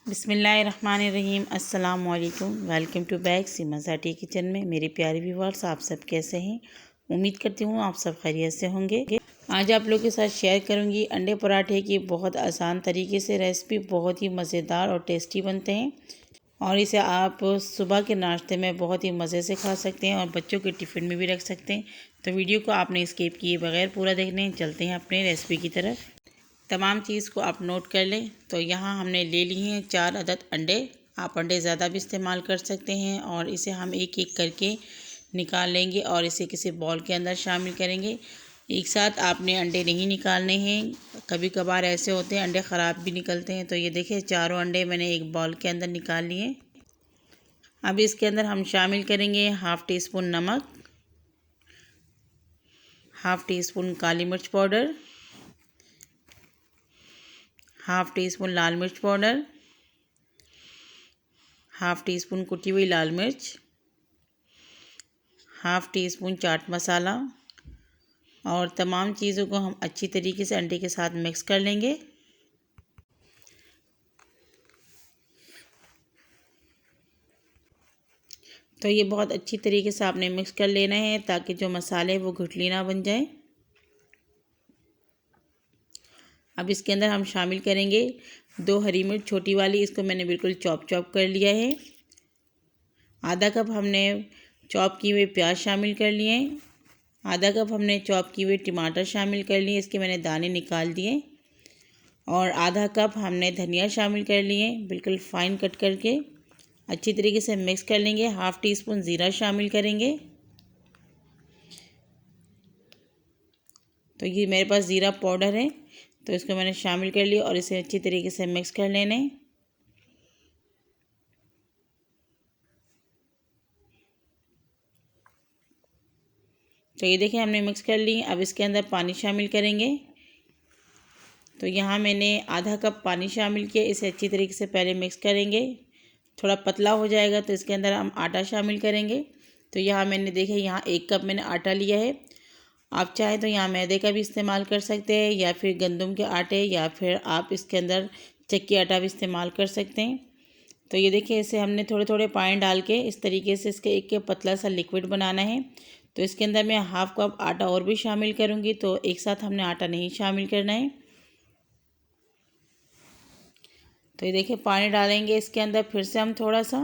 बिस्मिल्लाहिर्रहमानिर्रहीम। अस्सलाम वालेकुम। वेलकम टू बैक सीमा साटी किचन में। मेरे प्यारे व्यूअर्स, आप सब कैसे हैं? उम्मीद करती हूँ आप सब खैरियत से होंगे। आज आप लोगों के साथ शेयर करूँगी अंडे पराठे की बहुत आसान तरीके से रेसिपी। बहुत ही मज़ेदार और टेस्टी बनते हैं और इसे आप सुबह के नाश्ते में बहुत ही मज़े से खा सकते हैं और बच्चों के टिफ़िन में भी रख सकते हैं। तो वीडियो को आपने स्किप किए बगैर पूरा देखने। चलते हैं अपने रेसिपी की तरफ। तमाम चीज़ को आप नोट कर लें। तो यहाँ हमने ले लिए हैं 4 अदद अंडे। आप अंडे ज़्यादा भी इस्तेमाल कर सकते हैं और इसे हम एक एक करके निकाल लेंगे और इसे किसी बॉल के अंदर शामिल करेंगे। एक साथ आपने अंडे नहीं निकालने हैं। कभी कभार ऐसे होते हैं अंडे ख़राब भी निकलते हैं। तो ये देखिए चारों अंडे मैंने एक बॉल के अंदर निकाल लिए। अब इसके अंदर हम शामिल करेंगे हाफ़ टी स्पून नमक, हाफ़ टी स्पून काली मिर्च पाउडर, हाफ़ टी स्पून लाल मिर्च पाउडर, हाफ़ टी स्पून कुटी हुई लाल मिर्च, half tea spoon chaat masala और तमाम चीज़ों को हम अच्छी तरीके से अंडे के साथ मिक्स कर लेंगे। तो ये बहुत अच्छी तरीके से आपने मिक्स कर लेना है ताकि जो मसाले वो गुठली ना बन जाए। अब इसके अंदर हम शामिल करेंगे 2 हरी मिर्च छोटी वाली। इसको मैंने बिल्कुल चॉप कर लिया है। आधा कप हमने चॉप किए हुए प्याज शामिल कर लिए। आधा कप हमने चॉप किए हुए टमाटर शामिल कर लिए, इसके मैंने दाने निकाल दिए। और आधा कप हमने धनिया शामिल कर लिए, बिल्कुल फाइन कट करके। अच्छी तरीके से मिक्स कर लेंगे। हाफ़ टी स्पून ज़ीरा शामिल करेंगे। तो ये मेरे पास ज़ीरा पाउडर है तो इसको मैंने शामिल कर लिया और इसे अच्छी तरीके से मिक्स कर लेने। तो ये देखिए हमने मिक्स कर ली। अब इसके अंदर पानी शामिल करेंगे। तो यहाँ मैंने आधा कप पानी शामिल किया। इसे अच्छी तरीके से पहले मिक्स करेंगे। थोड़ा पतला हो जाएगा तो इसके अंदर हम आटा शामिल करेंगे। तो यहाँ मैंने देखे यहाँ 1 कप मैंने आटा लिया है। आप चाहें तो यहाँ मैदे का भी इस्तेमाल कर सकते हैं या फिर गंदम के आटे या फिर आप इसके अंदर चक्की आटा भी इस्तेमाल कर सकते हैं। तो ये देखिए इसे हमने थोड़े थोड़े पानी डाल के इस तरीके से इसके एक पतला सा लिक्विड बनाना है। तो इसके अंदर मैं हाफ़ कप आटा और भी शामिल करूँगी। तो एक साथ हमने आटा नहीं शामिल करना है। तो ये देखिए पानी डालेंगे इसके अंदर फिर से हम थोड़ा सा,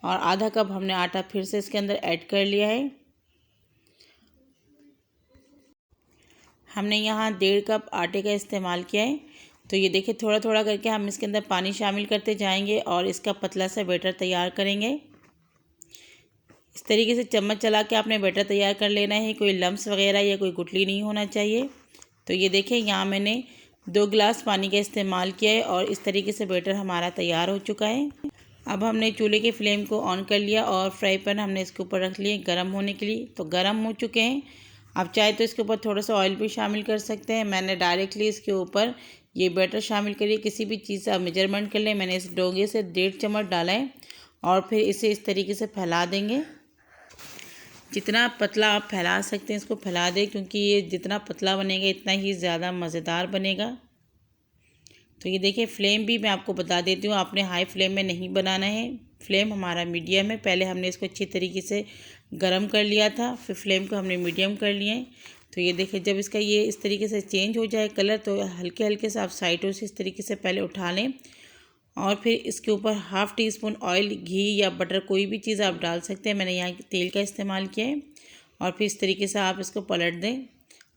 और आधा कप हमने आटा फिर से इसके अंदर ऐड कर लिया है। हमने यहाँ 1.5 कप आटे का इस्तेमाल किया है। तो ये देखिए थोड़ा थोड़ा करके हम इसके अंदर पानी शामिल करते जाएंगे और इसका पतला सा बैटर तैयार करेंगे। इस तरीके से चम्मच चला के आपने बैटर तैयार कर लेना है। कोई लम्स वगैरह या कोई गुठली नहीं होना चाहिए। तो ये देखिए यहाँ मैंने 2 गिलास पानी का इस्तेमाल किया है और इस तरीके से बैटर हमारा तैयार हो चुका है। अब हमने चूल्हे के फ्लेम को ऑन कर लिया और फ्राई पैन हमने इसके ऊपर रख लिए गर्म होने के लिए। तो गर्म हो चुके हैं। आप चाहे तो इसके ऊपर थोड़ा सा ऑयल भी शामिल कर सकते हैं। मैंने डायरेक्टली इसके ऊपर ये बैटर शामिल करिए। किसी भी चीज़ से आप मेजरमेंट कर लें। मैंने इस डोंगे से 1.5 चम्मच डाला है और फिर इसे इस तरीके से फैला देंगे। जितना पतला आप फैला सकते हैं इसको फैला दें, क्योंकि ये जितना पतला बनेगा इतना ही ज़्यादा मज़ेदार बनेगा। तो ये देखिए फ्लेम भी मैं आपको बता देती हूँ, आपने हाई फ्लेम में नहीं बनाना है। फ्लेम हमारा मीडियम है। पहले हमने इसको अच्छी तरीके से गरम कर लिया था, फिर फ्लेम को हमने मीडियम कर लिए। तो ये देखिए जब इसका ये इस तरीके से चेंज हो जाए कलर, तो हल्के हल्के से आप साइडों से इस तरीके से पहले उठा लें और फिर इसके ऊपर हाफ़ टी स्पून ऑयल, घी या बटर कोई भी चीज़ आप डाल सकते हैं। मैंने यहाँ तेल का इस्तेमाल किया है। और फिर इस तरीके से आप इसको पलट दें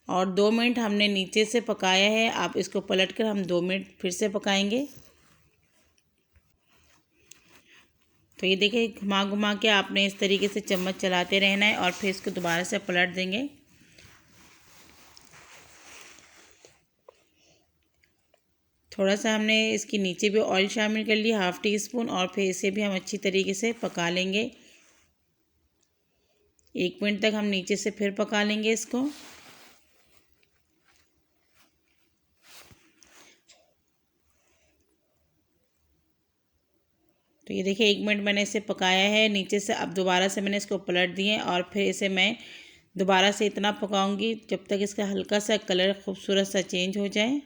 और 2 मिनट हमने नीचे से पकाया है। आप इसको पलटकर हम 2 मिनट फिर से पकाएंगे। तो ये देखिए घुमा घुमा के आपने इस तरीके से चम्मच चलाते रहना है और फिर इसको दोबारा से पलट देंगे। थोड़ा सा हमने इसके नीचे भी ऑयल शामिल कर लिया, हाफ़ टी स्पून, और फिर इसे भी हम अच्छी तरीके से पका लेंगे। 1 मिनट तक हम नीचे से फिर पका लेंगे इसको। तो ये देखिए 1 मिनट मैंने इसे पकाया है नीचे से। अब दोबारा से मैंने इसको पलट दिए और फिर इसे मैं दोबारा से इतना पकाऊंगी जब तक इसका हल्का सा कलर खूबसूरत सा चेंज हो जाए।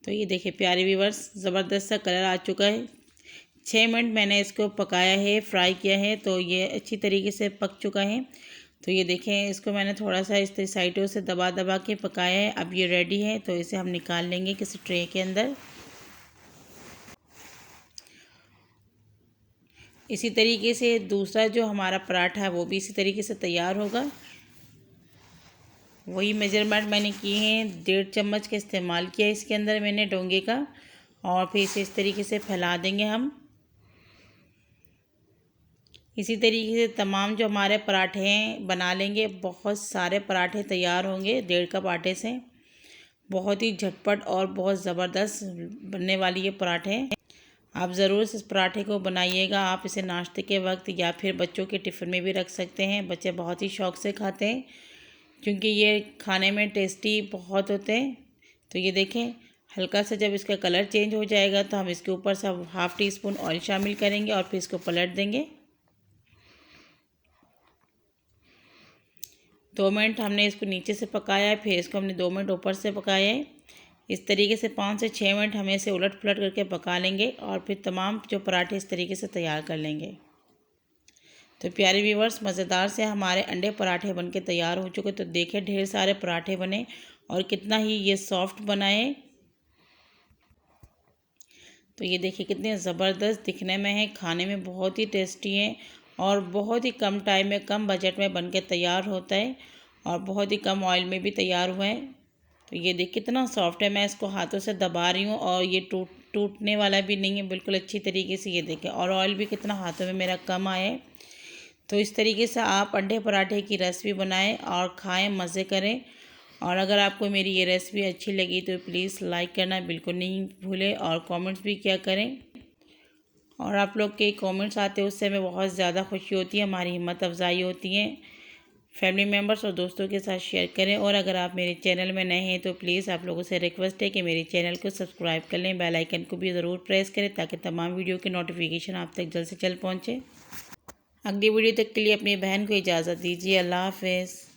तो ये देखिए प्यारे व्यूअर्स, ज़बरदस्त सा कलर आ चुका है। 6 मिनट मैंने इसको पकाया है, फ्राई किया है, तो ये अच्छी तरीके से पक चुका है। तो ये देखें, इसको मैंने थोड़ा सा इस साइडों से दबा दबा के पकाया है। अब ये रेडी है, तो इसे हम निकाल लेंगे किसी ट्रे के अंदर। इसी तरीके से दूसरा जो हमारा पराठा है वो भी इसी तरीके से तैयार होगा। वही मेजरमेंट मैंने किए हैं, 1.5 चम्मच का इस्तेमाल किया इसके अंदर मैंने डोंगे का। और फिर इसे इस तरीके से फैला देंगे हम। इसी तरीके से तमाम जो हमारे पराठे हैं बना लेंगे। बहुत सारे पराठे तैयार होंगे 1.5 कप आटे से। बहुत ही झटपट और बहुत ज़बरदस्त बनने वाली ये पराठे हैं। आप ज़रूर इस पराठे को बनाइएगा। आप इसे नाश्ते के वक्त या फिर बच्चों के टिफ़िन में भी रख सकते हैं। बच्चे बहुत ही शौक़ से खाते हैं क्योंकि ये खाने में टेस्टी बहुत होते हैं। तो ये देखें, हल्का सा जब इसका कलर चेंज हो जाएगा तो हम इसके ऊपर से 1/2 टीस्पून ऑयल शामिल करेंगे और फिर इसको पलट देंगे। 2 मिनट हमने इसको नीचे से पकाया है, फिर इसको हमने 2 मिनट ऊपर से पकाया है। इस तरीके से 5 से 6 मिनट हमें इसे उलट पुलट करके पका लेंगे और फिर तमाम जो पराठे इस तरीके से तैयार कर लेंगे। तो प्यारे व्यूवर्स, मज़ेदार से हमारे अंडे पराठे बनके तैयार हो चुके। तो देखें, ढेर सारे पराठे बने और कितना ही ये सॉफ्ट बनाए। तो ये देखिए कितने ज़बरदस्त दिखने में है, खाने में बहुत ही टेस्टी है और बहुत ही कम टाइम में, कम बजट में बनके तैयार होता है और बहुत ही कम ऑयल में भी तैयार हुआ है। तो ये देख कितना सॉफ्ट है। मैं इसको हाथों से दबा रही हूँ और ये टूटने वाला भी नहीं है, बिल्कुल अच्छी तरीके से। ये देखें, और ऑयल भी कितना हाथों में मेरा कम आया है। तो इस तरीके से आप अंडे पराठे की रेसिपी बनाएं और खाएं, मज़े करें। और अगर आपको मेरी ये रेसिपी अच्छी लगी तो प्लीज़ लाइक करना बिल्कुल नहीं भूलें और कमेंट्स भी किया करें। और आप लोग के कमेंट्स आते हैं, उससे हमें बहुत ज़्यादा खुशी होती है, हमारी हिम्मत अफजाई होती है। फैमिली मेम्बर्स और दोस्तों के साथ शेयर करें। और अगर आप मेरे चैनल में नए हैं तो प्लीज़ आप लोगों से रिक्वेस्ट है कि मेरे चैनल को सब्सक्राइब कर लें, बेल आइकन को भी ज़रूर प्रेस करें ताकि तमाम वीडियो की नोटिफिकेशन आप तक जल्द से जल्द पहुँचे। अगली वीडियो तक के लिए अपनी बहन को इजाज़त दीजिए। अल्लाह हाफ़िज़।